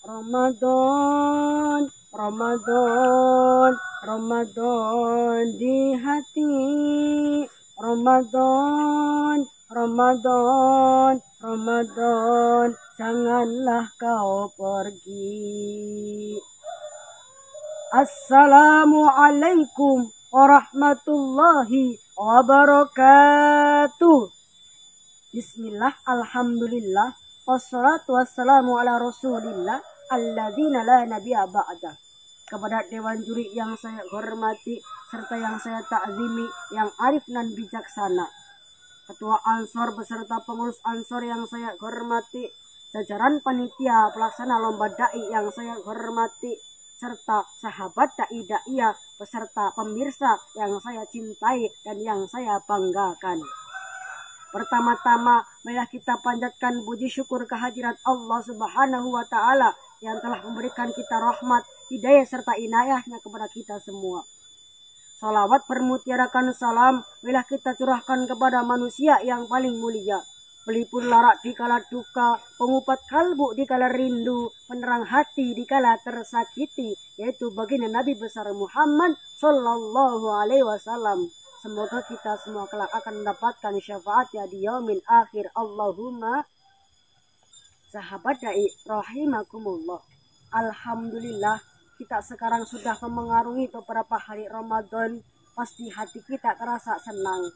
Ramadan, Ramadan, Ramadan di hati. Ramadan, Ramadan, Ramadan, janganlah kau pergi. Assalamualaikum warahmatullahi wabarakatuh. Bismillah, alhamdulillah, wassalatu wassalamu ala rasulillah, alladzina la nabiyya ba'dah. Kepada Dewan Juri yang saya hormati serta yang saya takzimi, yang arif dan bijaksana, Ketua Ansor beserta pengurus Ansor yang saya hormati, jajaran panitia pelaksana lomba dai yang saya hormati, serta sahabat dai-daiyah beserta pemirsa yang saya cintai dan yang saya banggakan. Pertama-tama, marilah kita panjatkan puji syukur kehadirat Allah Subhanahu wa Ta'ala yang telah memberikan kita rahmat, hidayah serta inayahnya kepada kita semua. Salawat bermutiarakan salam, marilah kita curahkan kepada manusia yang paling mulia, pelipur larak di kala duka, pengupat kalbu di kala rindu, penerang hati di kala tersakiti, yaitu baginda Nabi besar Muhammad Sallallahu Alaihi Wasallam. Semoga kita semua kelak akan mendapatkan syafaatnya di yaumil akhir. Allahumma. Sahabat dai rahimakumullah. Alhamdulillah, kita sekarang sudah memengaruhi beberapa hari Ramadan. Pasti hati kita terasa senang,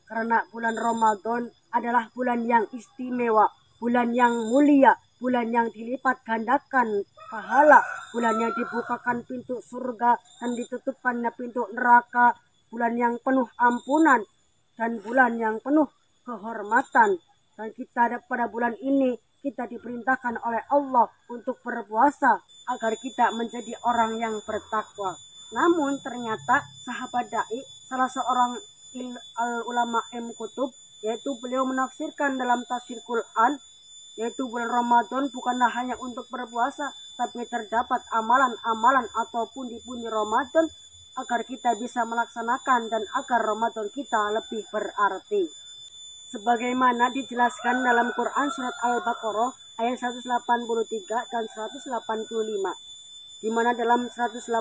karena bulan Ramadan adalah bulan yang istimewa, bulan yang mulia, bulan yang dilipat gandakan pahala, bulan yang dibukakan pintu surga dan ditutupkannya pintu neraka, bulan yang penuh ampunan dan bulan yang penuh kehormatan. Dan kita pada bulan ini kita diperintahkan oleh Allah untuk berpuasa agar kita menjadi orang yang bertakwa. Namun ternyata sahabat dai, salah seorang ulama Kutub, yaitu beliau menafsirkan dalam tafsir Quran, yaitu bulan Ramadan bukanlah hanya untuk berpuasa, tapi terdapat amalan-amalan atau pundi-pundi Ramadan agar kita bisa melaksanakan dan agar Ramadan kita lebih berarti. Sebagaimana dijelaskan dalam Quran surat Al-Baqarah ayat 183 dan 185. Di mana dalam 183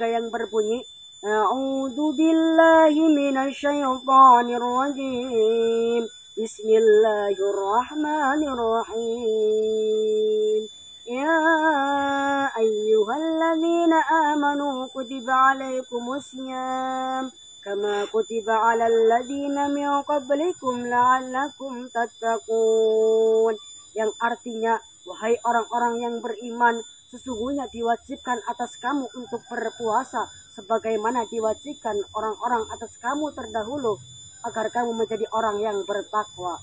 yang berbunyi, A'udzu billahi minasyaitonir rajim. Bismillahirrahmanirrahim. Ya ayyuhalladzina amanu kutiba alaikumus syiyam kama kutiba alal ladzina min qablikum la'allakum tattaqun. Yang artinya, wahai orang-orang yang beriman, sesungguhnya diwajibkan atas kamu untuk berpuasa sebagaimana diwajibkan orang-orang atas kamu terdahulu agar kamu menjadi orang yang bertakwa.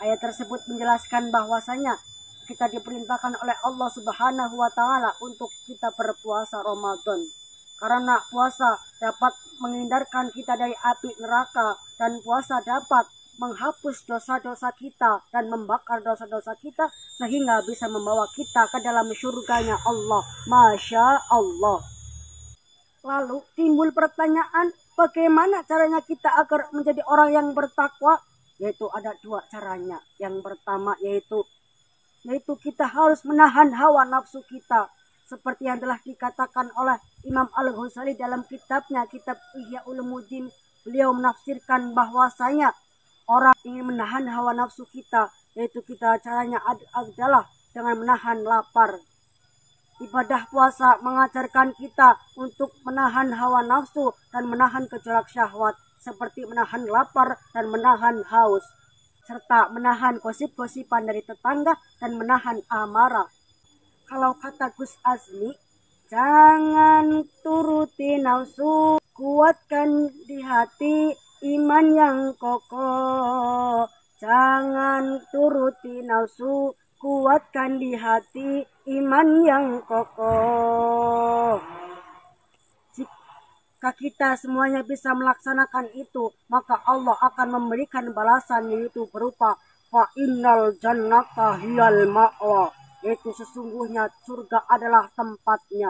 Ayat tersebut menjelaskan bahwasanya kita diperintahkan oleh Allah Subhanahu wa Ta'ala untuk kita berpuasa Ramadan. Karena puasa dapat menghindarkan kita dari api neraka, dan puasa dapat menghapus dosa-dosa kita dan membakar dosa-dosa kita sehingga bisa membawa kita ke dalam surganya Allah. Masya Allah. Lalu timbul pertanyaan, bagaimana caranya kita agar menjadi orang yang bertakwa? Yaitu ada dua caranya. Yang pertama yaitu kita harus menahan hawa nafsu kita, seperti yang telah dikatakan oleh Imam Al-Ghazali dalam kitabnya, kitab Ihya Ulumuddin. Beliau menafsirkan bahwasanya orang ingin menahan hawa nafsu kita, yaitu caranya adalah dengan menahan lapar. Ibadah puasa mengajarkan kita untuk menahan hawa nafsu dan menahan gejolak syahwat, seperti menahan lapar dan menahan haus, serta menahan gosip-gosipan dari tetangga dan menahan amarah. Kalau kata Gus Azmi, jangan turuti nafsu, kuatkan di hati iman yang kokoh. Jangan turuti nafsu, kuatkan di hati iman yang kokoh. Jika kita semuanya bisa melaksanakan itu, maka Allah akan memberikan balasan, yaitu berupa fa innal jannata hiyal ma'wa, yaitu sesungguhnya surga adalah tempatnya.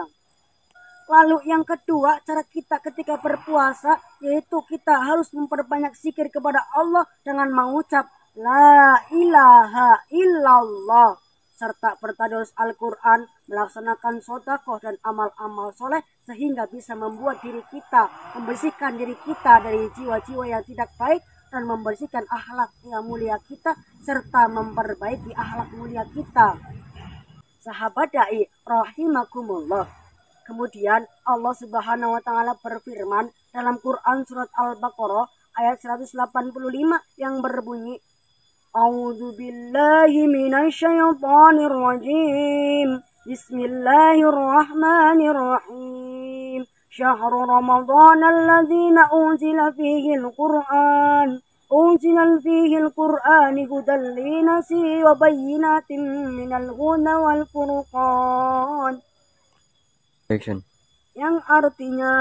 Lalu yang kedua, cara kita ketika berpuasa, yaitu kita harus memperbanyak zikir kepada Allah dengan mengucap La ilaha illallah. serta bertadarus Al-Quran, melaksanakan sedekah dan amal-amal soleh sehingga bisa membuat diri kita, membersihkan diri kita dari jiwa-jiwa yang tidak baik dan membersihkan akhlak yang mulia kita serta memperbaiki akhlak mulia kita. Sahabat dai rahimakumullah. Kemudian Allah Subhanahu wa taala berfirman dalam Quran surat Al-Baqarah ayat 185 yang berbunyi, A'udzu billahi minasyaitonir rajim. Bismillahirrahmanirrahim. Syahrul Ramadan alladzi unzila fihi al-Qur'an. أنزل فيه القرآن هدى للناس وبينات من الهدى والفرقان. Yang artinya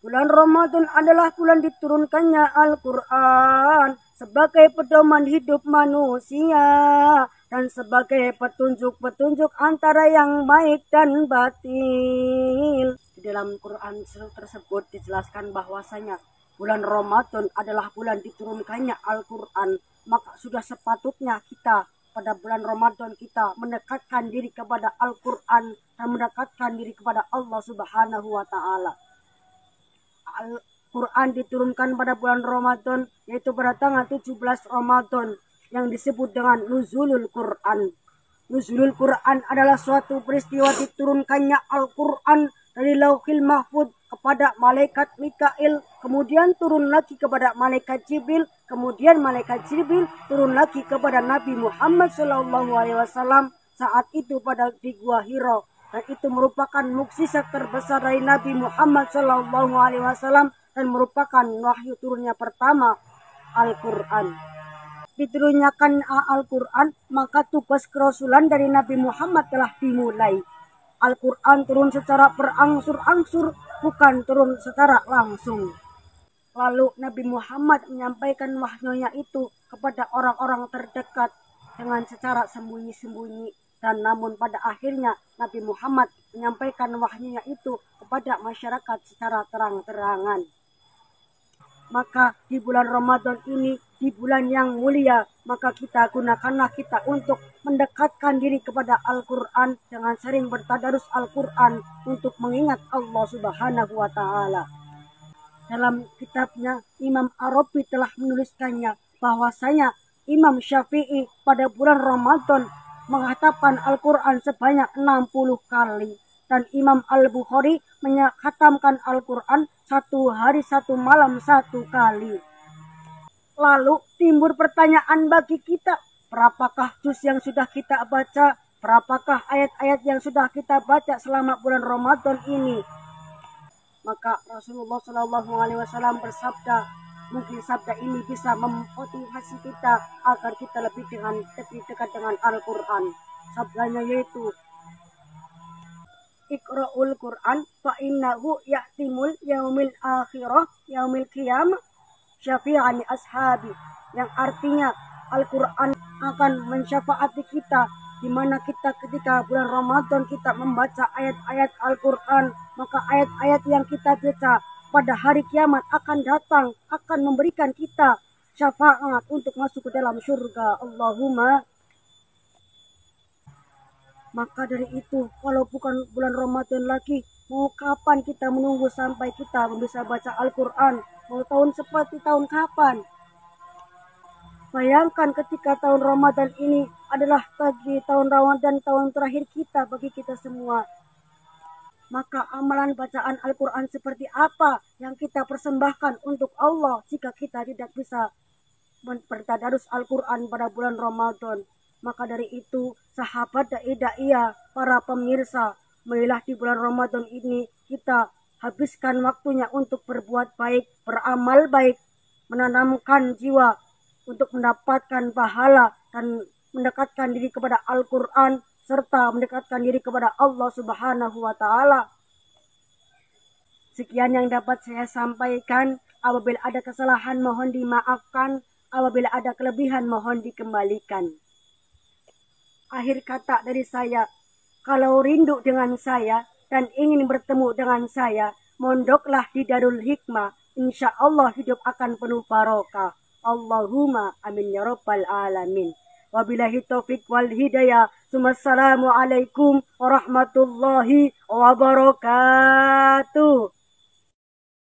bulan Ramadan adalah bulan diturunkannya Al-Quran sebagai pedoman hidup manusia dan sebagai petunjuk-petunjuk antara yang baik dan batil. Di dalam Quran tersebut dijelaskan bahwasanya bulan Ramadan adalah bulan diturunkannya Al-Quran, maka sudah sepatutnya kita pada bulan Ramadan kita mendekatkan diri kepada Al-Quran dan mendekatkan diri kepada Allah Subhanahu wa taala. Al-Quran diturunkan pada bulan Ramadan, yaitu pada tanggal 17 Ramadan yang disebut dengan Nuzulul Quran. Nuzulul Quran adalah suatu peristiwa diturunkannya Al-Quran dari Lauhil Mahfuz kepada malaikat Mikail, kemudian turun lagi kepada malaikat Jibril, kemudian malaikat Jibril turun lagi kepada Nabi Muhammad SAW saat itu pada di Gua Hira, dan itu merupakan mukjizat terbesar dari Nabi Muhammad SAW dan merupakan wahyu turunnya pertama Al-Quran. Diturunkan Al-Quran, maka tugas kerasulan dari Nabi Muhammad telah dimulai. Al-Quran turun secara berangsur-angsur, bukan turun secara langsung. Lalu Nabi Muhammad menyampaikan wahyunya itu kepada orang-orang terdekat dengan secara sembunyi-sembunyi. Dan namun pada akhirnya Nabi Muhammad menyampaikan wahyunya itu kepada masyarakat secara terang-terangan. Maka di bulan Ramadan ini, di bulan yang mulia, maka kita gunakanlah kita untuk mendekatkan diri kepada Al-Quran dengan sering bertadarus Al-Quran untuk mengingat Allah Subhanahu wa taala. Dalam kitabnya Imam Arabi telah menuliskannya bahwasanya Imam Syafi'i pada bulan Ramadan menghatamkan Al-Quran sebanyak 60 kali. Dan Imam Al-Bukhari menghatamkan Al-Quran 1 hari 1 malam 1 kali. Lalu timbul pertanyaan bagi kita, berapakah juz yang sudah kita baca? Berapakah ayat-ayat yang sudah kita baca selama bulan Ramadan ini? Maka Rasulullah SAW bersabda, mungkin sabda ini bisa memotivasi kita agar kita lebih dekat dengan Al-Quran. Sabdanya yaitu, Iqra'ul Quran fa innahu ya'timul yaumil akhirah yaumil qiyamah syafi'ani ashabi, yang artinya Al-Quran akan mensyafaati kita, di mana kita ketika bulan Ramadan kita membaca ayat-ayat Al-Quran, maka ayat-ayat yang kita baca pada hari kiamat akan datang, akan memberikan kita syafaat untuk masuk ke dalam surga. Allahumma. Maka dari itu, kalau bukan bulan Ramadan lagi, mau kapan kita menunggu sampai kita bisa baca Al-Quran? Mau tahun seperti tahun kapan? Bayangkan ketika tahun Ramadan ini adalah bagi tahun Ramadan, tahun terakhir kita bagi kita semua. Maka amalan bacaan Al-Quran seperti apa yang kita persembahkan untuk Allah jika kita tidak bisa bertadarus Al-Quran pada bulan Ramadan? Maka dari itu, sahabat dai-dai, para pemirsa, marilah di bulan Ramadan ini kita habiskan waktunya untuk berbuat baik, beramal baik, menanamkan jiwa untuk mendapatkan pahala dan mendekatkan diri kepada Al-Quran serta mendekatkan diri kepada Allah Subhanahu wa taala. Sekian yang dapat saya sampaikan. Apabila ada kesalahan mohon dimaafkan, apabila ada kelebihan mohon dikembalikan. Akhir kata dari saya, kalau rindu dengan saya dan ingin bertemu dengan saya, mondoklah di Darul Hikmah. Insya Allah hidup akan penuh barokah. Allahumma amin ya rabbal alamin. Wabillahi taufik wal hidayah. Assalamualaikum warahmatullahi wabarakatuh.